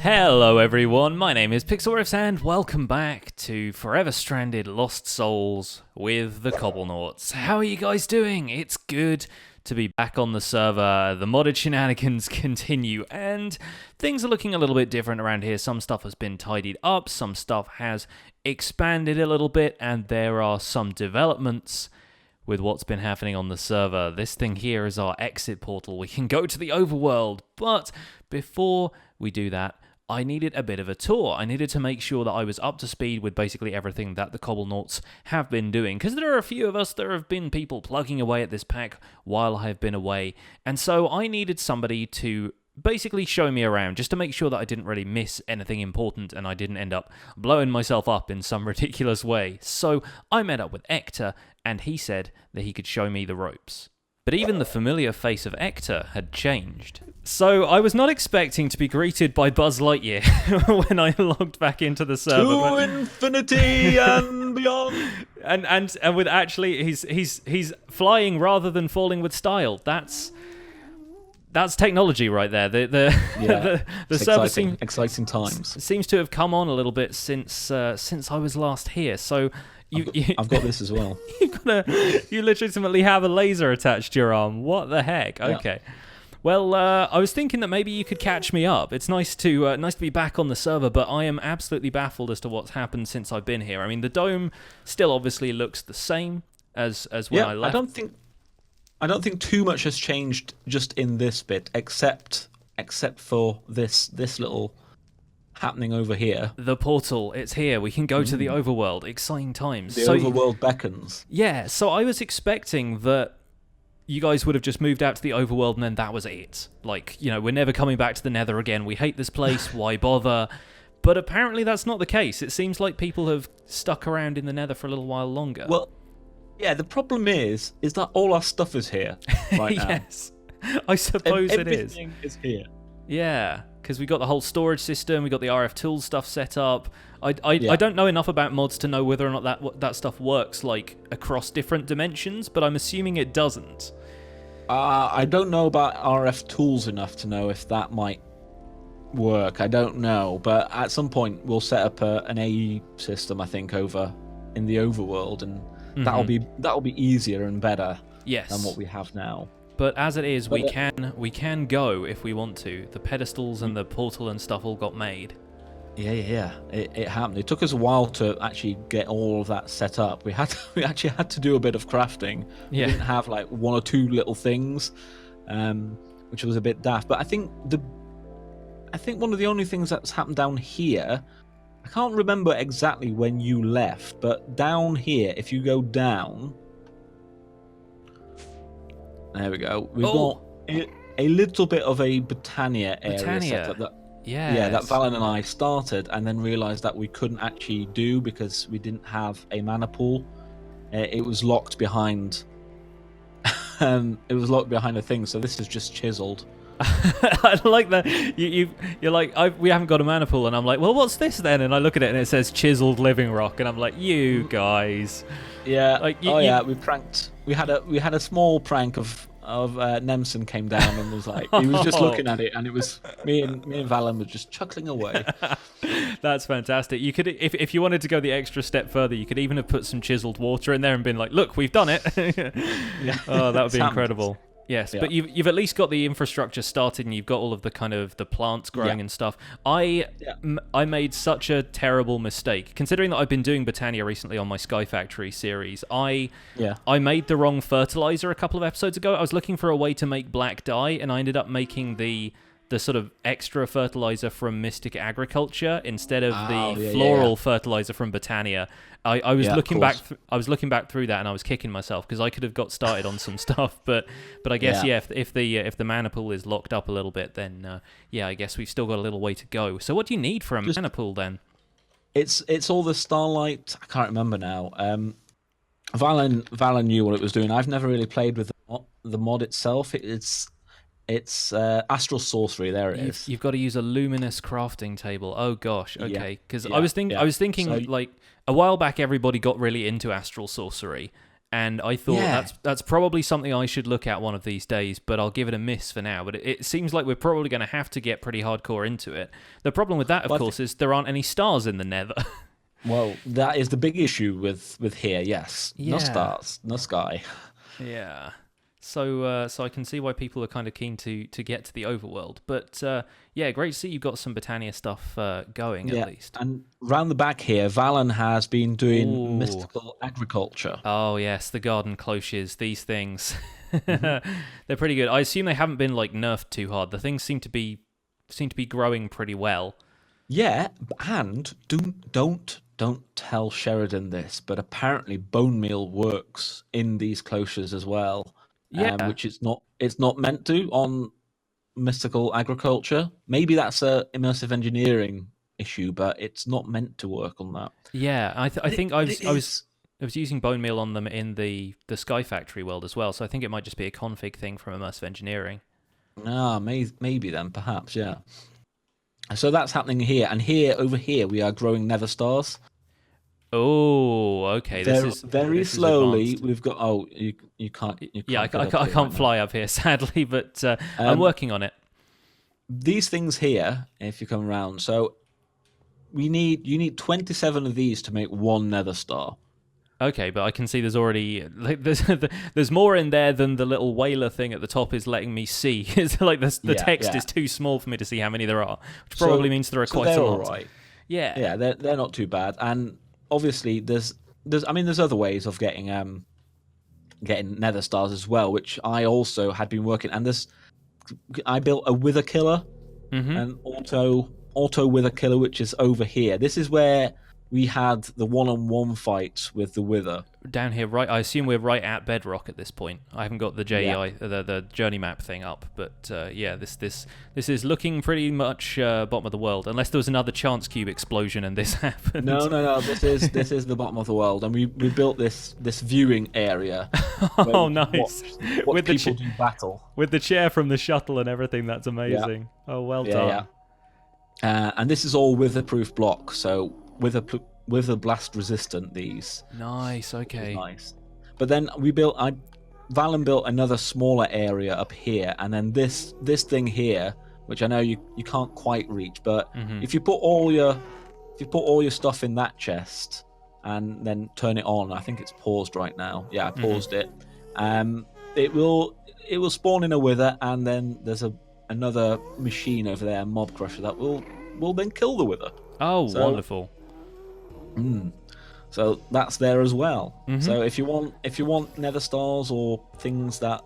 Hello everyone, my name is Pixlriffs and welcome back to Forever Stranded Lost Souls with the Cobblenauts. How are you guys doing? It's good to be back on the server. The modded shenanigans continue and things are looking a little bit different around here. Some stuff has been tidied up, some stuff has expanded a little bit, and there are some developments with what's been happening on the server. This thing here is our exit portal. We can go to the overworld, but before we do that, I needed a bit of a tour. I needed to make sure that I was up to speed with basically everything that the Cobblenauts have been doing, because there are a few of us, there have been people plugging away at this pack while I have been away, and so I needed somebody to basically show me around, just to make sure that I didn't really miss anything important and I didn't end up blowing myself up in some ridiculous way. So I met up with Ector, and he said that he could show me the ropes. But even the familiar face of Ector had changed. So I was not expecting to be greeted by Buzz Lightyear when I logged back into the server. To infinity and beyond. And with actually, he's flying rather than falling with style. That's technology right there. The server exciting times. Seems to have come on a little bit since I was last here. So. I've got this as well. You legitimately have a laser attached to your arm. What the heck? Okay. Yeah. Well, I was thinking that maybe you could catch me up. It's nice to be back on the server, but I am absolutely baffled as to what's happened since I've been here. I mean, the dome still obviously looks the same as when I left. I don't think too much has changed just in this bit, except for this little happening over here. The portal, it's here. We can go to the overworld. Exciting times. The overworld beckons. Yeah, so I was expecting that you guys would have just moved out to the overworld and then that was it. Like, you know, we're never coming back to the Nether again. We hate this place. Why bother? But apparently that's not the case. It seems like people have stuck around in the Nether for a little while longer. Well, yeah, the problem is that all our stuff is here right now. Yes, I suppose it is. Everything is here. Yeah, because we got the whole storage system, we got the RF tools stuff set up. I don't know enough about mods to know whether or not that stuff works like across different dimensions, but I'm assuming it doesn't. I don't know about RF tools enough to know if that might work. I don't know, but at some point we'll set up an AE system, I think, over in the overworld, and that'll be easier and better than what we have now. But as it is, we can go if we want to. The pedestals and the portal and stuff all got made. Yeah. It happened. It took us a while to actually get all of that set up. We actually had to do a bit of crafting. Yeah. We didn't have like one or two little things, which was a bit daft. But I think one of the only things that's happened down here, I can't remember exactly when you left, but down here, if you go down. There we go. We've got a little bit of a Britannia area set up that Valen and I started and then realised that we couldn't actually do because we didn't have a mana pool. It was locked behind. It was locked behind a thing. So this is just chiseled. I like that. You're like, we haven't got a mana pool, and I'm like, well, what's this then? And I look at it and it says chiseled living rock, and I'm like, you guys. Yeah. Like, we pranked. We had a small prank of Nemson came down and was like, he was just looking at it, and it was me and Valen were just chuckling away. That's fantastic. You could, if you wanted to go the extra step further, you could even have put some chiseled water in there and been like, look, we've done it. Yeah. Oh, that would be incredible. Yes, yeah. But you've at least got the infrastructure started, and you've got all of the kind of the plants growing and stuff. I made such a terrible mistake, considering that I've been doing Britannia recently on my Sky Factory series. I made the wrong fertilizer a couple of episodes ago. I was looking for a way to make black dye, and I ended up making the sort of extra fertilizer from Mystic Agriculture instead of the floral fertilizer from Britannia. I was looking back. I was looking back through that, and I was kicking myself because I could have got started on some stuff. But I guess if the mana pool is locked up a little bit, then I guess we've still got a little way to go. So what do you need for a mana pool then? It's all the starlight. I can't remember now. Valen knew what it was doing. I've never really played with the mod itself. It's Astral Sorcery. There it is. You've got to use a luminous crafting table. Oh gosh, okay. Because I was thinking like a while back, everybody got really into Astral Sorcery, And I thought that's probably something I should look at one of these days, but I'll give it a miss for now. But it seems like we're probably going to have to get pretty hardcore into it. The problem with that, of course, is there aren't any stars in the Nether. Well, that is the big issue with here, yes. Yeah. No stars, no sky. Yeah. So I can see why people are kind of keen to get to the overworld. But yeah, great to see you've got some Britannia stuff going at least. And round the back here, Valen has been doing mystical agriculture. Oh yes, the garden cloches, these things. They're pretty good. I assume they haven't been like nerfed too hard. The things seem to be growing pretty well. Yeah, and don't tell Sheridan this, but apparently bone meal works in these cloches as well. Yeah, which it's not meant to on mystical agriculture. Maybe that's a immersive engineering issue, but it's not meant to work on that. Yeah, I think I was using bone meal on them in the Sky Factory world as well, so I think it might just be a config thing from immersive engineering. Maybe then, perhaps, yeah. So that's happening here, and over here we are growing nether stars. Oh, okay. This is very slowly. We've got. Oh, you can't. I can't fly up here, sadly, but I'm working on it. These things here, if you come around, so you need 27 of these to make one nether star. Okay, but I can see there's already there's more in there than the little whaler thing at the top is letting me see. It's like the text is too small for me to see how many there are, which probably means there are quite a lot. Right. Yeah, they're not too bad, and obviously there's other ways of getting nether stars as well, which I also had been working. And I built a wither killer, an auto wither killer, which is over here. This is where we had the one-on-one fight with the wither. Down here, right? I assume we're right at bedrock at this point. I haven't got the the journey map thing up, but yeah, this is looking pretty much bottom of the world, unless there was another chance cube explosion and this happened. No. This is the bottom of the world, and we built this viewing area. Oh, nice! Watch with people do battle with the chair from the shuttle and everything. That's amazing. Yeah. Oh, well done. Yeah. And this is all wither-proof block, so wither blast resistant. These nice. Okay, nice. But then Valen built another smaller area up here, and then this thing here, which I know you can't quite reach, but if you put all your stuff in that chest and then turn it on, I think it's paused right now. Yeah, I paused it. It will spawn in a wither, and then there's another machine over there, a mob crusher, that will then kill the wither. Oh, wonderful. So that's there as well. So if you want nether stars or things that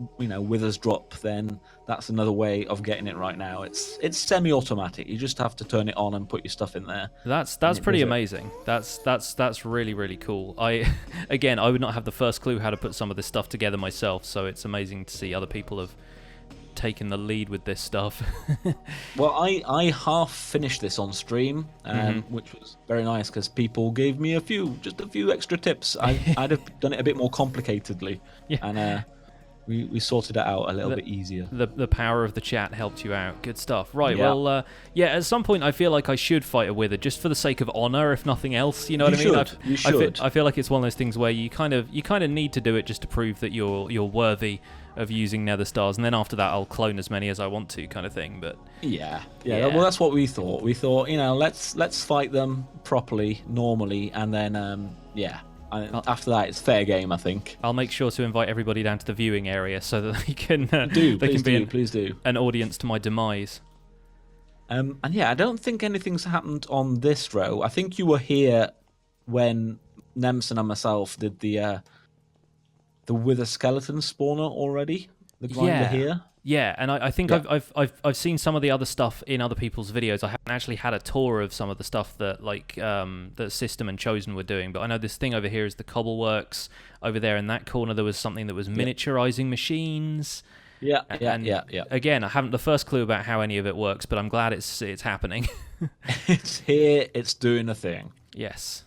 withers drop, then that's another way of getting it right now. It's semi-automatic. You just have to turn it on and put your stuff in there. That's pretty amazing. That's really, really cool. I would not have the first clue how to put some of this stuff together myself, so it's amazing to see other people have taken the lead with this stuff. Well, I half finished this on stream, which was very nice because people gave me just a few extra tips. I'd have done it a bit more complicatedly, and we sorted it out a little bit easier. The power of the chat helped you out. Good stuff. Right. Yeah. Well, at some point I feel like I should fight a wither just for the sake of honor, if nothing else. You know what I mean? You should. I feel like it's one of those things where you kind of need to do it just to prove that you're worthy of using nether stars, and then after that I'll clone as many as I want to, kind of thing. But yeah. Well, that's what we thought. We thought, let's fight them properly, normally, and then after that it's fair game, I think. I'll make sure to invite everybody down to the viewing area so that they can please do an audience to my demise. And I don't think anything's happened on this row. I think you were here when Nemson and myself did the wither skeleton spawner already. The grinder here. Yeah, and I think I've seen some of the other stuff in other people's videos. I haven't actually had a tour of some of the stuff that that System and Chosen were doing, but I know this thing over here is the Cobbleworks. Over there in that corner there was something that was miniaturizing machines. Yeah. Again, I haven't the first clue about how any of it works, but I'm glad it's happening. It's here, it's doing a thing. Yes.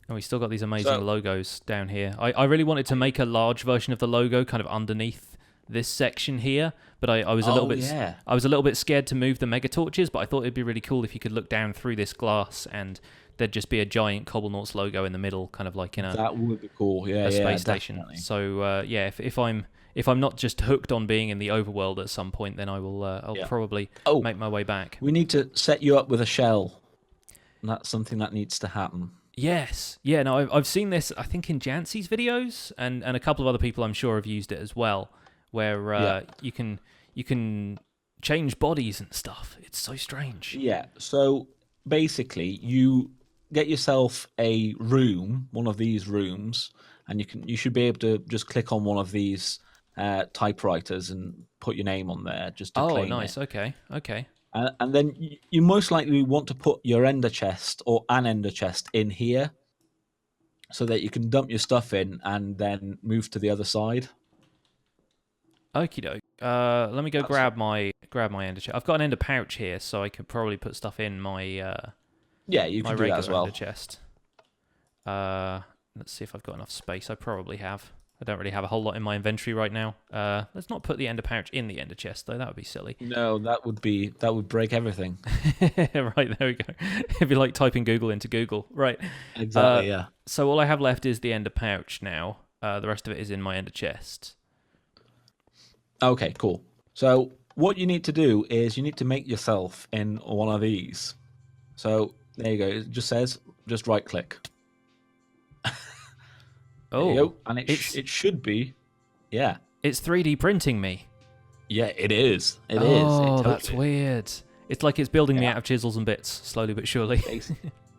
And we still got these amazing logos down here. I really wanted to make a large version of the logo kind of underneath this section here, but I was a little bit scared to move the mega torches, but I thought it'd be really cool if you could look down through this glass and there'd just be a giant Cobblenauts logo in the middle, kind of like in a that would be cool. Yeah, a yeah, space station. definitely. So yeah, if I'm not just hooked on being in the overworld at some point, then I'll probably make my way back. We need to set you up with a shell. That's something that needs to happen. Yes, yeah. No, I've seen this. I think in Jancy's videos, and a couple of other people I'm sure have used it as well, where you can change bodies and stuff. It's so strange. Yeah. So basically, you get yourself a room, one of these rooms, and you should be able to just click on one of these typewriters and put your name on there just to claim nice. it. Okay. And then you most likely want to put your ender chest or an ender chest in here so that you can dump your stuff in and then move to the other side. Okie doke. Let me go grab my ender chest. I've got an ender pouch here, so I could probably put stuff in my you can do that as well. Ender chest. Let's see if I've got enough space. I probably have. I don't really have a whole lot in my inventory right now. Let's not put the ender pouch in the ender chest, though. That would be silly. No, that would break everything. Right, there we go. It'd be like typing Google into Google. Right. Exactly, yeah. So all I have left is the ender pouch now. The rest of it is in my ender chest. Okay, cool. So what you need to do is you need to make yourself in one of these. So there you go. It just says, just right click. Oh, there you go. And it should be, yeah. It's 3D printing me. Yeah, it is. It is. Oh, that's weird. It's like it's building me out of chisels and bits, slowly but surely.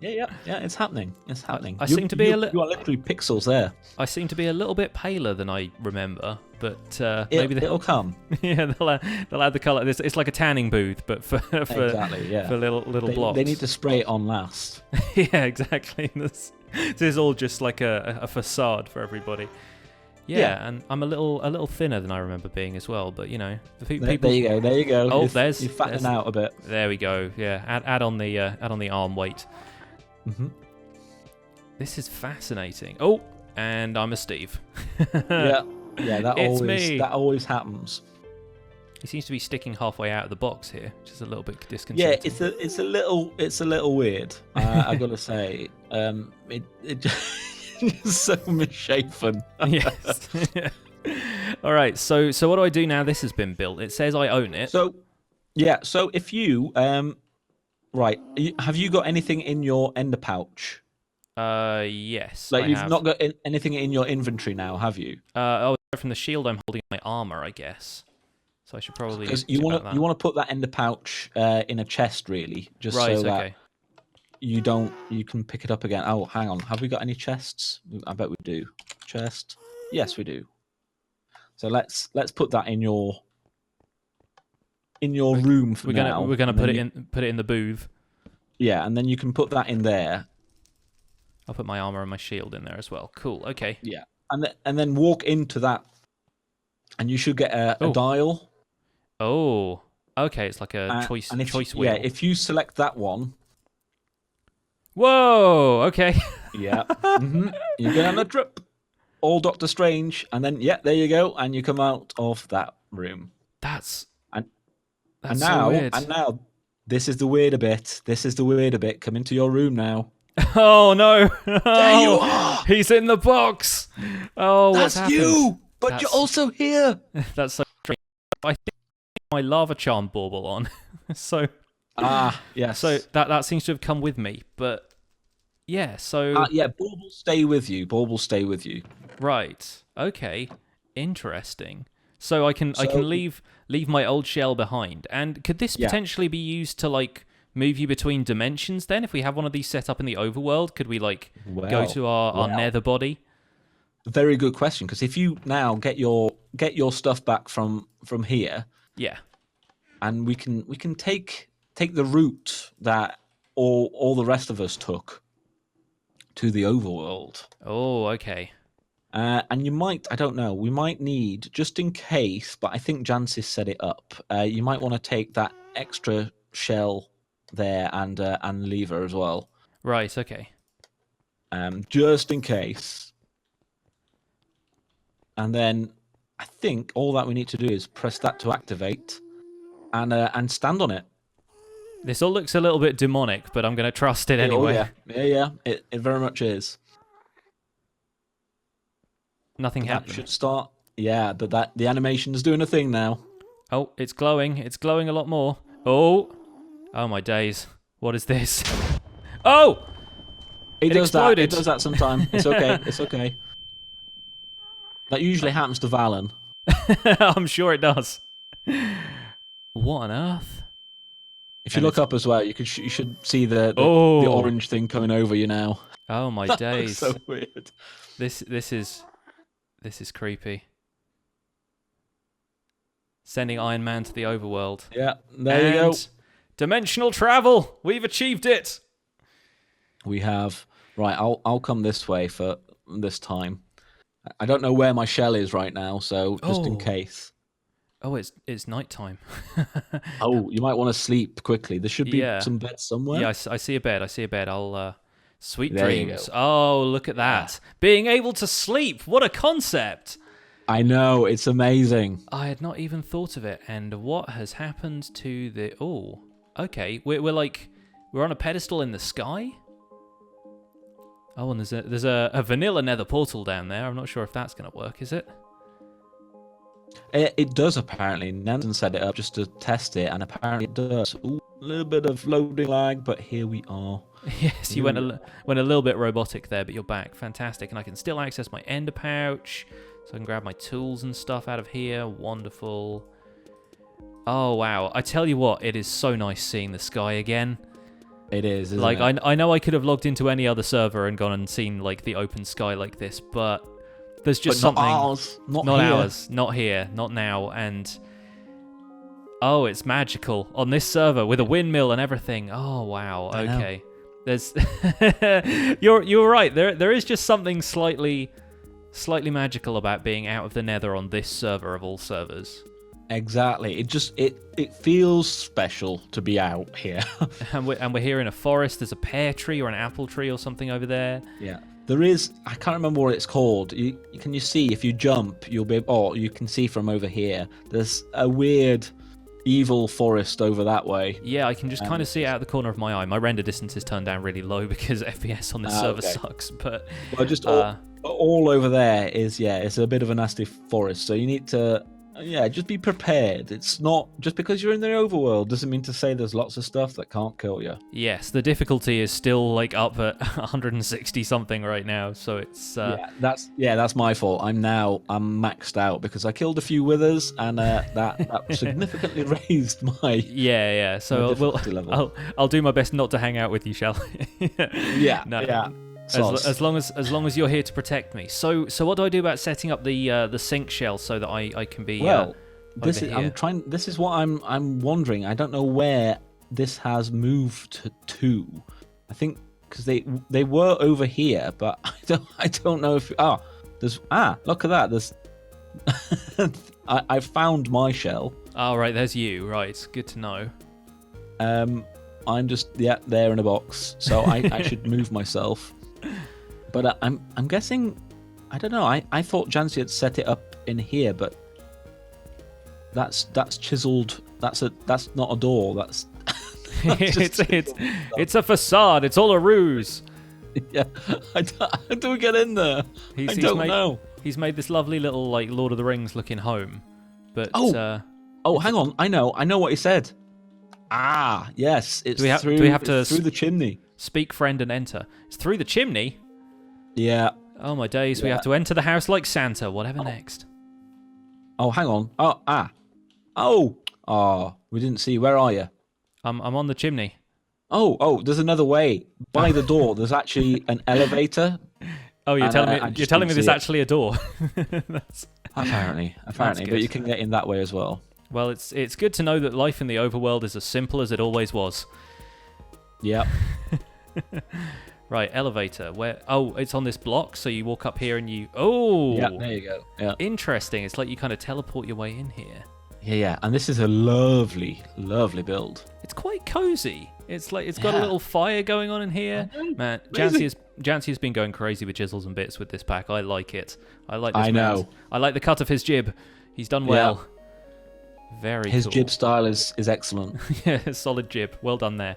Yeah, it's happening. It's happening. I seem to be you are literally pixels there. I seem to be a little bit paler than I remember, but maybe it'll come. Yeah, they'll add the color. It's like a tanning booth, but for exactly, yeah. for little blocks. They need to spray it on last. Yeah, exactly. This is all just like a facade for everybody. Yeah, and I'm a little thinner than I remember being as well. But the people. There you go. Oh, you're fattening out a bit. There we go. Yeah, add on the arm weight. Mm-hmm. This is fascinating. Oh, and I'm a Steve. yeah, that always happens. He seems to be sticking halfway out of the box here, which is a little bit disconcerting. Yeah, it's a little weird. I gotta say, it's so misshapen. Yes. All right. So what do I do now? This has been built. It says I own it. So if you right, have you got anything in your ender pouch? Yes. Like you've not got anything in your inventory now, have you? From the shield, I'm holding my armor, I guess. So I should probably. Because you want to put that ender pouch in a chest, really, just so that you can pick it up again. Oh, hang on, have we got any chests? I bet we do. Chest, yes, we do. So let's put that in your room for now. We're gonna put it in the booth. Yeah, and then you can put that in there. I'll put my armor and my shield in there as well. Cool. Okay. Yeah, and then walk into that, and you should get a dial. Oh, okay. It's like a choice wheel. Yeah, if you select that one. Whoa. Okay. Yeah. Mm-hmm. You get on a trip. All Doctor Strange, and then there you go, and you come out of that room. That's now, so weird. And now, this is the weirder bit. Come into your room now. Oh no! There you are. He's in the box. Oh, that's what's you. But you're also here. That's so strange. I think my lava charm bauble on. So yes. So that seems to have come with me, but yeah. So baubles stay with you. Baubles stay with you. Right. Okay. Interesting. So I can leave my old shell behind, and could this potentially be used to move you between dimensions? Then, if we have one of these set up in the overworld, could we go to our nether body? Very good question. Because if you now get your stuff back from here, and we can take the route that all the rest of us took to the overworld. Oh, okay. And you might, I don't know, we might need, just in case, but I think Jancis set it up, you might want to take that extra shell there and lever as well. Right, okay. Just in case. And then I think all that we need to do is press that to activate and stand on it. This all looks a little bit demonic, but I'm going to trust it anyway. Oh, yeah. It very much is. Nothing happened. That should start. Yeah, but the animation is doing a thing now. Oh, it's glowing. It's glowing a lot more. Oh my days. What is this? Oh! It does exploded. That. It does that sometimes. It's okay. It's okay. That usually happens to Valen. I'm sure it does. What on earth? If you look up as well, you should see the orange thing coming over you now. Oh my days! So weird. This is creepy. Sending Iron Man to the overworld. Yeah, there you go. Dimensional travel. We've achieved it. We have. Right, I'll come this way for this time. I don't know where my shell is right now, so just in case. Oh, it's nighttime. Oh, you might want to sleep quickly. There should be some beds somewhere. Yeah, I see a bed. I'll sweet dreams. Oh, look at that. Being able to sleep. What a concept. I know, it's amazing. I had not even thought of it. And what has happened to the... Oh, okay. We're on a pedestal in the sky? Oh, and there's a vanilla Nether Portal down there. I'm not sure if that's going to work, is it? It does, apparently. Nansen set it up just to test it, and apparently it does. Ooh, a little bit of loading lag, but here we are. Yes, you went a little bit robotic there, but you're back. Fantastic. And I can still access my ender pouch, so I can grab my tools and stuff out of here. Wonderful. Oh, wow. I tell you what, it is so nice seeing the sky again. It is, isn't like, it? I know I could have logged into any other server and gone and seen like the open sky like this, but there's just something... ours. Not ours. Not here. Not now. And... Oh, it's magical. On this server with a windmill and everything. Oh, wow. Okay. There's... You're right. There is just something slightly magical about being out of the Nether on this server of all servers. Exactly. It feels special to be out here. and we're here in a forest. There's a pear tree or an apple tree or something over there. Yeah. There is, I can't remember what it's called. Can you see if you jump, you'll be you can see from over here. There's a weird evil forest over that way. Yeah, I can just kind of see it out the corner of my eye. My render distance is turned down really low because FPS on this server sucks. But just all over there is it's a bit of a nasty forest. So you need to just be prepared. It's not just because you're in the overworld doesn't mean to say there's lots of stuff that can't kill you. Yes, the difficulty is still like up at 160 something right now, so it's that's my fault. I'm maxed out because I killed a few withers and that significantly raised my So level. I'll do my best not to hang out with you, shall I? As long as you're here to protect me. So what do I do about setting up the sink shell so that I can be this is what I'm wondering. I don't know where this has moved to. I think because they were over here, but I don't know if look at that. There's I found my shell. Oh right, there's you. Right, good to know. I'm just there in a box, so I should move myself. But I'm guessing, I don't know. I thought Jancy had set it up in here, but that's chiseled. That's not a door. That's it's a facade. It's all a ruse. Yeah, how do we get in there? I don't know. He's made this lovely little like Lord of the Rings looking home, but hang on. I know what he said. Ah, yes. It's through the chimney. Speak, friend, and enter. It's through the chimney? Yeah. Oh, my days. We have to enter the house like Santa. Whatever next. Oh, hang on. We didn't see. Where are you? I'm on the chimney. Oh, there's another way. By the door, there's actually an elevator. Oh, you're telling me there's actually a door. Apparently. But you can get in that way as well. Well, it's good to know that life in the overworld is as simple as it always was. Yep. Right, elevator. Where? Oh, it's on this block, so you walk up here and you... Oh! Yeah, there you go. Yeah. Interesting. It's like you kind of teleport your way in here. Yeah. And this is a lovely, lovely build. It's quite cozy. It's like it's got a little fire going on in here. Man, Jancy has been going crazy with chisels and bits with this pack. I like it. I like this. I know. I like the cut of his jib. He's done well. Very His cool. jib style is excellent. Yeah, solid jib. Well done there.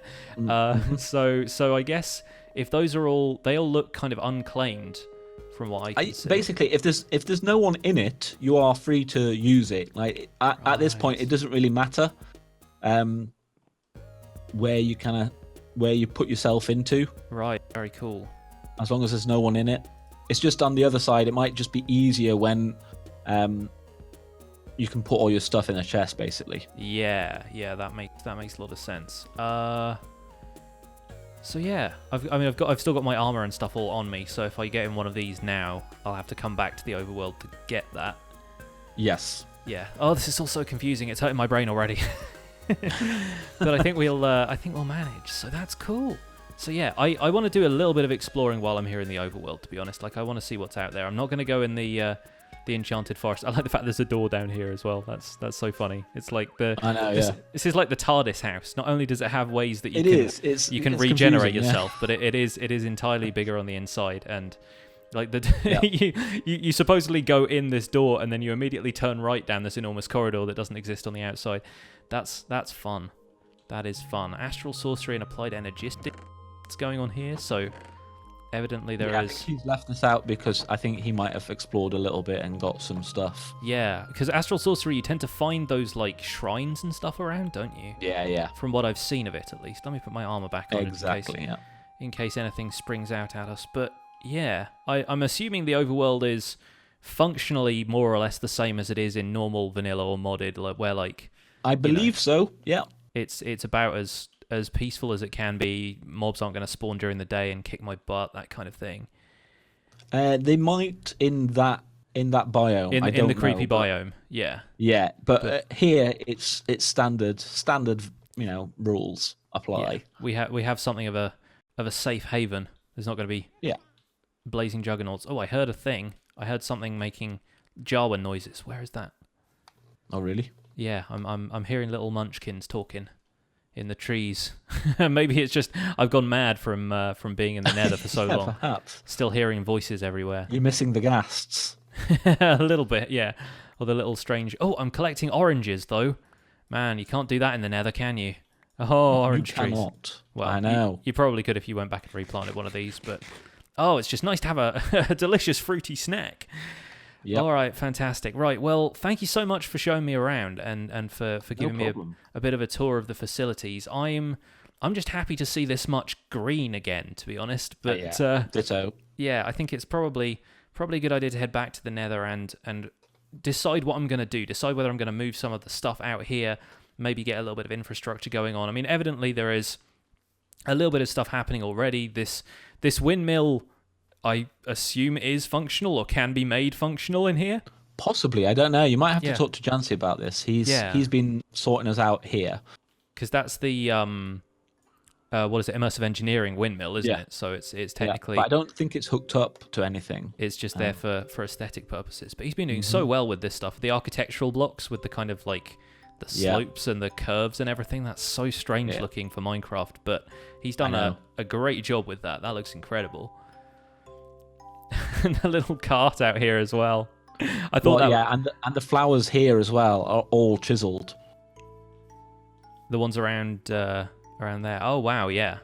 So I guess if those are they all look kind of unclaimed from what I can see. Basically, if there's no one in it, you are free to use it. Like at this point, it doesn't really matter where you put yourself into. Right. Very cool. As long as there's no one in it. It's just on the other side. It might just be easier when you can put all your stuff in a chest, basically. Yeah, that makes a lot of sense. So yeah, I've still got my armor and stuff all on me. So if I get in one of these now, I'll have to come back to the overworld to get that. Yes. Yeah. Oh, this is all so confusing. It's hurting my brain already. But I think we'll manage. So that's cool. So yeah, I want to do a little bit of exploring while I'm here in the overworld. To be honest, like I want to see what's out there. I'm not going to go in the enchanted forest. I like the fact there's a door down here as well. That's so funny. It's like this is like the TARDIS house. Not only does it have ways that you can regenerate yourself, but it is entirely bigger on the inside, and like you supposedly go in this door and then you immediately turn right down this enormous corridor that doesn't exist on the outside. That's fun. That is fun. Astral Sorcery and Applied Energistics going on here, so evidently there is. I think he's left this out because I think he might have explored a little bit and got some stuff. Yeah, because Astral Sorcery, you tend to find those like shrines and stuff around, don't you? Yeah. From what I've seen of it, at least. Let me put my armor back on in case anything springs out at us. But yeah, I'm assuming the overworld is functionally more or less the same as it is in normal vanilla or modded, where like. I believe so. Yeah. It's about as peaceful as it can be. Mobs aren't going to spawn during the day and kick my butt, that kind of thing. They might in that biome. In the creepy biome, yeah. Yeah, but here it's standard, rules apply. Yeah. We have something of a safe haven. There's not going to be blazing juggernauts. Oh, I heard a thing. I heard something making Jawa noises. Where is that? Oh, really? Yeah, I'm hearing little munchkins talking in the trees. Maybe it's just I've gone mad from being in the Nether for so long. Perhaps. Still hearing voices everywhere. You're missing the ghasts. A little bit, yeah. Or the little strange. Oh, I'm collecting oranges though. Man, you can't do that in the Nether, can you? Oh, orange trees. You cannot. Well, I know. You probably could if you went back and replanted one of these, but it's just nice to have a delicious fruity snack. Yep. All right, fantastic. Right, well, thank you so much for showing me around and for giving me a bit of a tour of the facilities. I'm just happy to see this much green again, to be honest. But ditto. Yeah, I think it's probably a good idea to head back to the Nether and decide what I'm going to do. Decide whether I'm going to move some of the stuff out here, maybe get a little bit of infrastructure going on. I mean, evidently there is a little bit of stuff happening already. This windmill, I assume, is functional or can be made functional in here. Possibly, I don't know. You might have to talk to Jancy about this. He's been sorting us out here. Because that's the what is it? Immersive engineering windmill, isn't it? So it's technically. But I don't think it's hooked up to anything. It's just there for aesthetic purposes. But he's been doing so well with this stuff. The architectural blocks with the kind of like the slopes and the curves and everything. That's so strange looking for Minecraft. But he's done a great job with that. That looks incredible. And the little cart out here as well. I thought and the flowers here as well are all chiseled. The ones around there. Oh wow, yeah.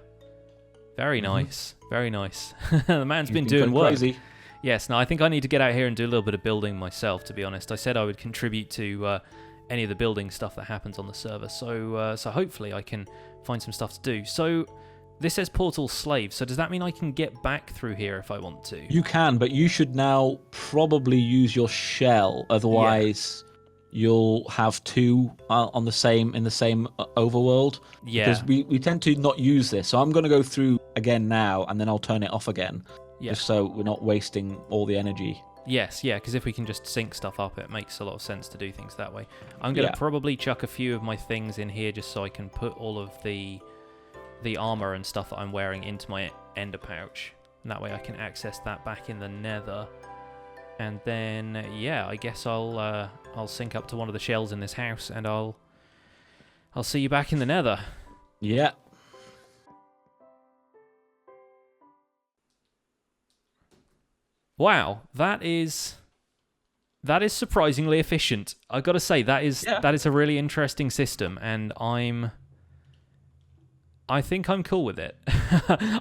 Very nice. Very nice. The man's been doing work. Crazy. Yes, no, I think I need to get out here and do a little bit of building myself, to be honest. I said I would contribute to any of the building stuff that happens on the server. So hopefully I can find some stuff to do. So this says Portal Slave, so does that mean I can get back through here if I want to? You can, but you should now probably use your shell, otherwise you'll have two in the same overworld. Yeah. Because we tend to not use this, so I'm going to go through again now, and then I'll turn it off again, just so we're not wasting all the energy. Yes, yeah, because if we can just sync stuff up, it makes a lot of sense to do things that way. I'm going to probably chuck a few of my things in here just so I can put all of the armor and stuff that I'm wearing into my ender pouch, and that way I can access that back in the Nether. And then I guess I'll sync up to one of the shells in this house, and I'll see you back in the Nether. Yeah. Wow, that is That is surprisingly efficient. I've got to say, that is a really interesting system, and I think I'm cool with it.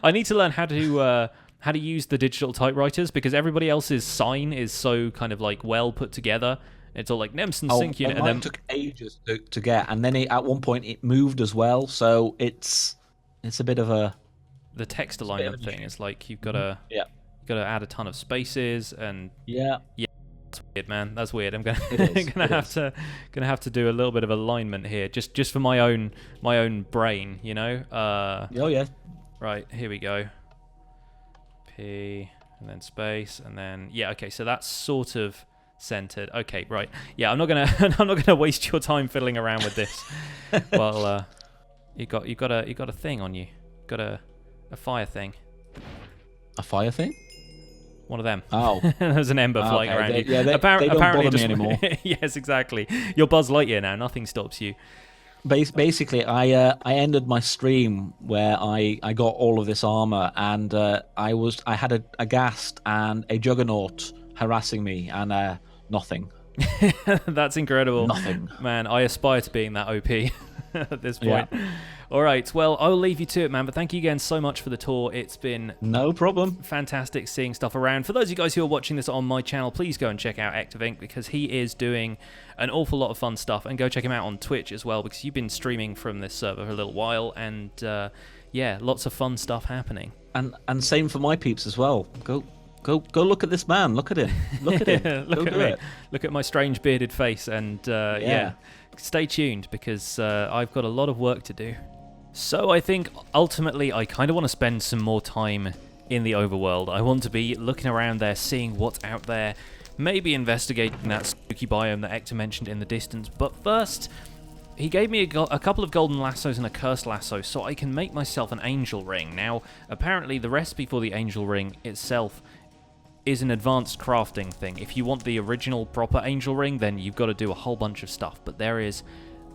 I need to learn how to use the digital typewriters, because everybody else's sign is so kind of like well put together. It's all like Nemson sync unit, and then took ages to get, and then at one point it moved as well. So it's a bit of the text alignment thing. It's like you've got to add a ton of spaces, and yeah. That's weird, man. That's weird. I'm gonna have to do a little bit of alignment here, just for my own brain, you know. Oh yeah. Right, here we go. P and then space and then okay. So that's sort of centered. Okay, right. Yeah, I'm not gonna waste your time fiddling around with this. Well, you got a thing on you. Got a fire thing. A fire thing? One of them. Oh. There's an ember flying around you. Yeah, they don't bother me anymore. Yes, exactly. You're Buzz Lightyear now. Nothing stops you. Basically, I ended my stream where I got all of this armor, and I had a ghast and a juggernaut harassing me, and nothing. That's incredible. Nothing. Man, I aspire to being that OP at this point. Yeah. All right, well, I'll leave you to it, man, but thank you again so much for the tour. It's been no problem. Fantastic seeing stuff around. For those of you guys who are watching this on my channel, please go and check out Ector, because he is doing an awful lot of fun stuff, and go check him out on Twitch as well, because you've been streaming from this server for a little while, and lots of fun stuff happening. And same for my peeps as well. Go look at this man. Look at him. Look at him. Look at me. Look at my strange bearded face, and stay tuned, because I've got a lot of work to do. So I think ultimately I kind of want to spend some more time in the overworld. I want to be looking around there, seeing what's out there, maybe investigating that spooky biome that Ector mentioned in the distance. But first, he gave me a couple of golden lassos and a cursed lasso, so I can make myself an angel ring. Now, apparently the recipe for the angel ring itself is an advanced crafting thing. If you want the original proper angel ring, then you've got to do a whole bunch of stuff. But there's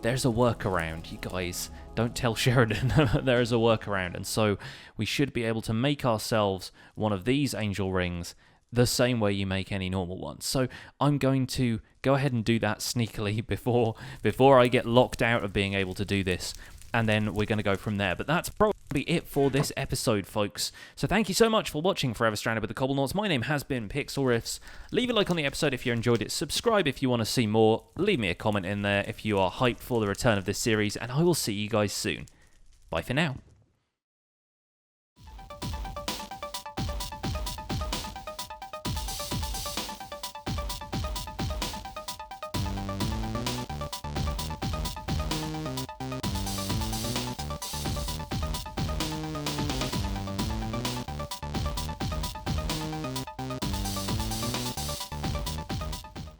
a workaround, you guys. Don't tell Sheridan. There is a workaround, and so we should be able to make ourselves one of these angel rings the same way you make any normal one. So I'm going to go ahead and do that sneakily before I get locked out of being able to do this, and then we're going to go from there. But that's probably it for this episode, folks. So thank you so much for watching Forever Stranded with the Cobblenauts. My name has been Pixlriffs. Leave a like on the episode if you enjoyed it. Subscribe if you want to see more. Leave me a comment in there if you are hyped for the return of this series, and I will see you guys soon. Bye for now.